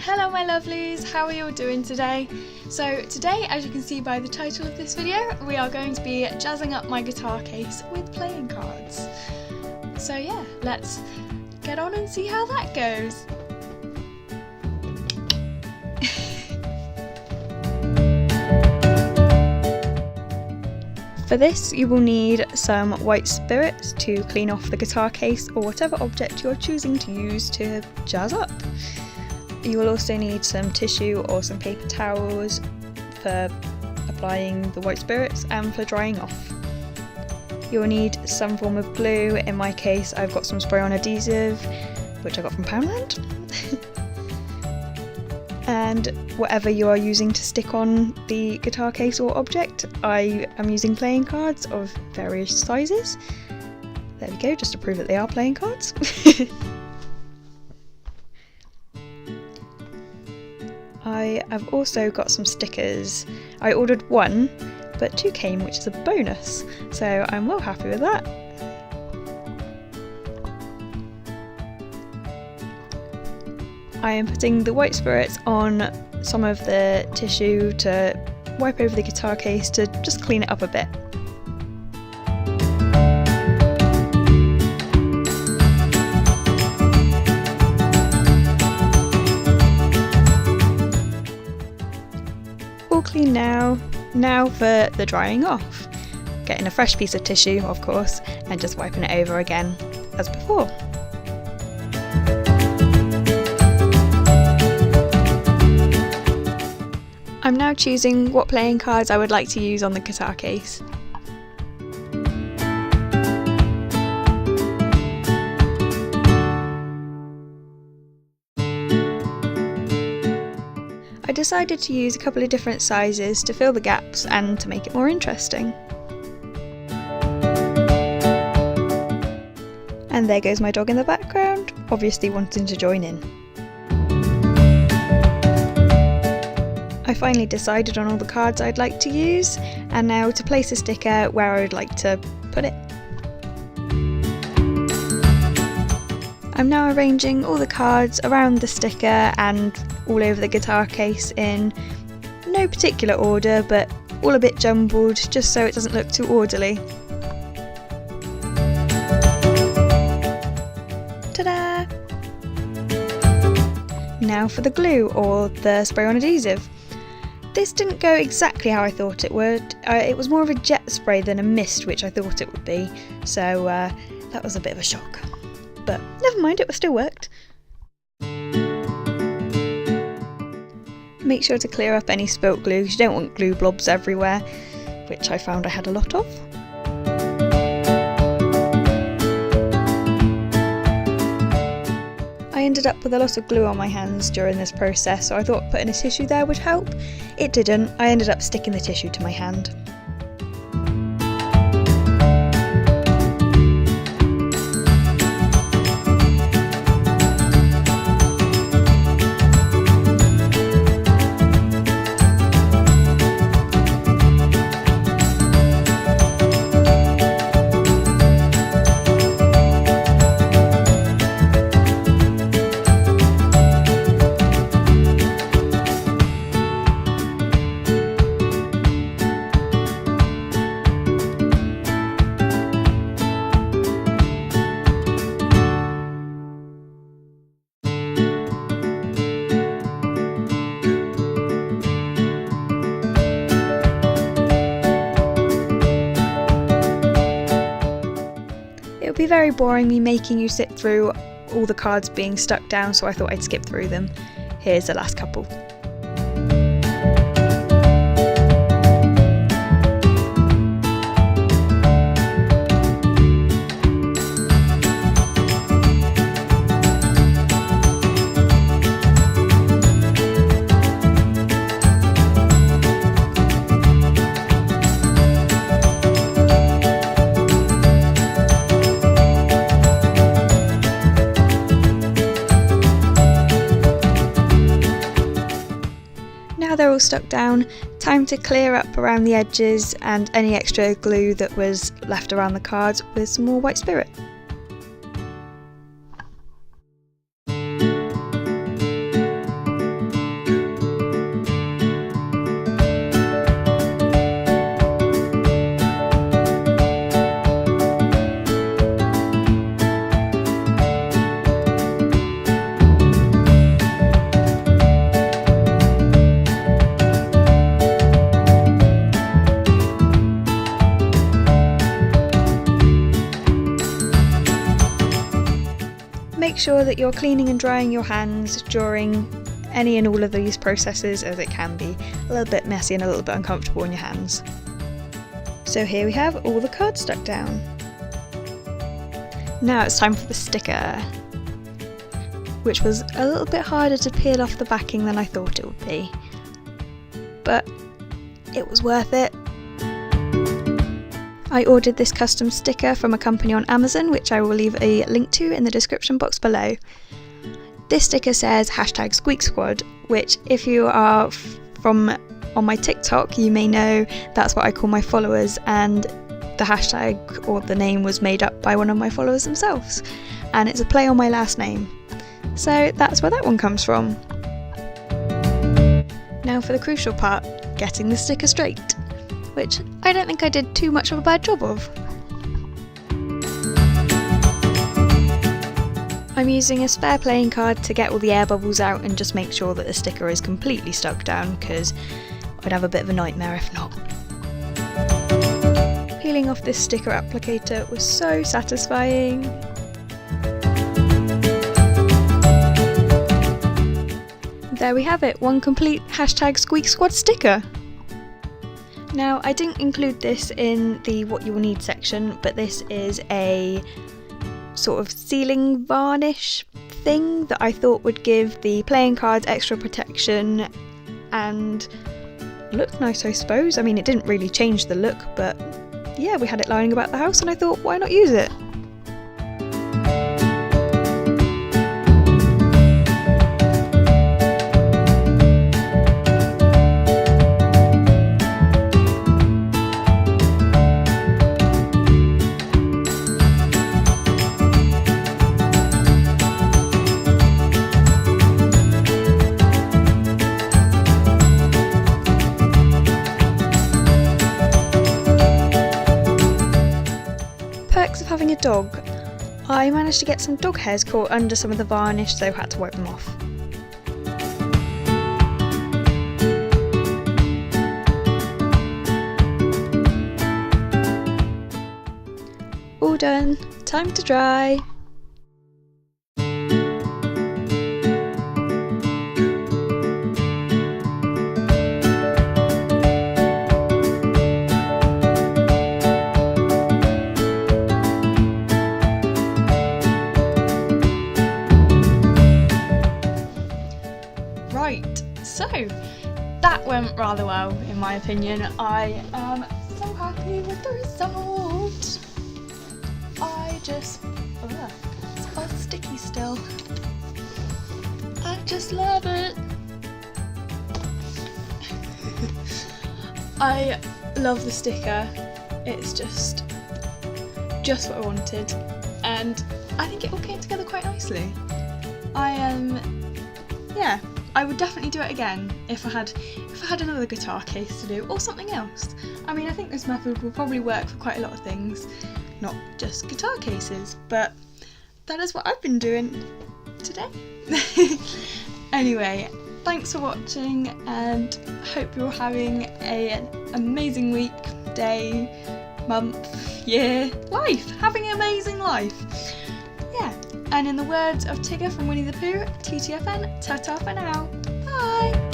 Hello my lovelies, how are you all doing today? So today, as you can see by the title of this video, we are going to be jazzing up my guitar case with playing cards. So yeah, let's get on and see how that goes. For this, you will need some white spirits to clean off the guitar case or whatever object you're choosing to use to jazz up. You will also need some tissue or some paper towels for applying the white spirits and for drying off. You will need some form of glue. In my case, I've got some spray-on adhesive, which I got from Poundland. And whatever you are using to stick on the guitar case or object, I am using playing cards of various sizes. There we go, just to prove that they are playing cards. I have also got some stickers. I ordered one, but two came, which is a bonus, so I'm well happy with that. I am putting the white spirits on some of the tissue to wipe over the guitar case to just clean it up a bit. All clean now. Now for the drying off. Getting a fresh piece of tissue, of course, and just wiping it over again as before. I'm now choosing what playing cards I would like to use on the guitar case. I decided to use a couple of different sizes to fill the gaps and to make it more interesting. And there goes my dog in the background, obviously wanting to join in. I finally decided on all the cards I'd like to use, and now to place a sticker where I would like to put it. I'm now arranging all the cards around the sticker and all over the guitar case in no particular order, but all a bit jumbled just so it doesn't look too orderly. Ta-da! Now for the glue or the spray-on adhesive. This didn't go exactly how I thought it would. It was more of a jet spray than a mist, which I thought it would be, so that was a bit of a shock. But never mind, it still worked. Make sure to clear up any spilt glue, because you don't want glue blobs everywhere, which I found I had a lot of. I ended up with a lot of glue on my hands during this process, so I thought putting a tissue there would help. It didn't. I ended up sticking the tissue to my hand. It would be very boring me making you sit through all the cards being stuck down, so I thought I'd skip through them. Here's the last couple. Now they're all stuck down, time to clear up around the edges and any extra glue that was left around the cards with some more white spirit. that you're cleaning and drying your hands during any and all of these processes, as it can be a little bit messy and a little bit uncomfortable on your hands. So here we have all the cards stuck down. Now it's time for the sticker, which was a little bit harder to peel off the backing than I thought it would be, but it was worth it. I ordered this custom sticker from a company on Amazon, which I will leave a link to in the description box below. This sticker says #SqueakSquad, which if you are from on my TikTok, you may know that's what I call my followers, and the hashtag or the name was made up by one of my followers themselves, and it's a play on my last name. So that's where that one comes from. Now for the crucial part, getting the sticker straight, which I don't think I did too much of a bad job of. I'm using a spare playing card to get all the air bubbles out and just make sure that the sticker is completely stuck down, because I'd have a bit of a nightmare if not. Peeling off this sticker applicator was so satisfying. There we have it, one complete #SqueakSquad sticker. Now, I didn't include this in the what you will need section, but this is a sort of sealing varnish thing that I thought would give the playing cards extra protection and look nice, I suppose. I mean, it didn't really change the look, but yeah, we had it lying about the house and I thought, why not use it? Perks of having a dog. I managed to get some dog hairs caught under some of the varnish, so I had to wipe them off. All done, time to dry. Right, so that went rather well in my opinion. I am so happy with the result. It's quite sticky still. I just love it. I love the sticker. It's just what I wanted, and I think it all came together quite nicely. I would definitely do it again if I had another guitar case to do, or something else. I mean, I think this method will probably work for quite a lot of things, not just guitar cases, but that is what I've been doing today. Anyway, thanks for watching, and hope you're having an amazing week, day, month, year, life, having an amazing life. Yeah, and in the words of Tigger from Winnie the Pooh, TTFN, ta-ta for now, bye!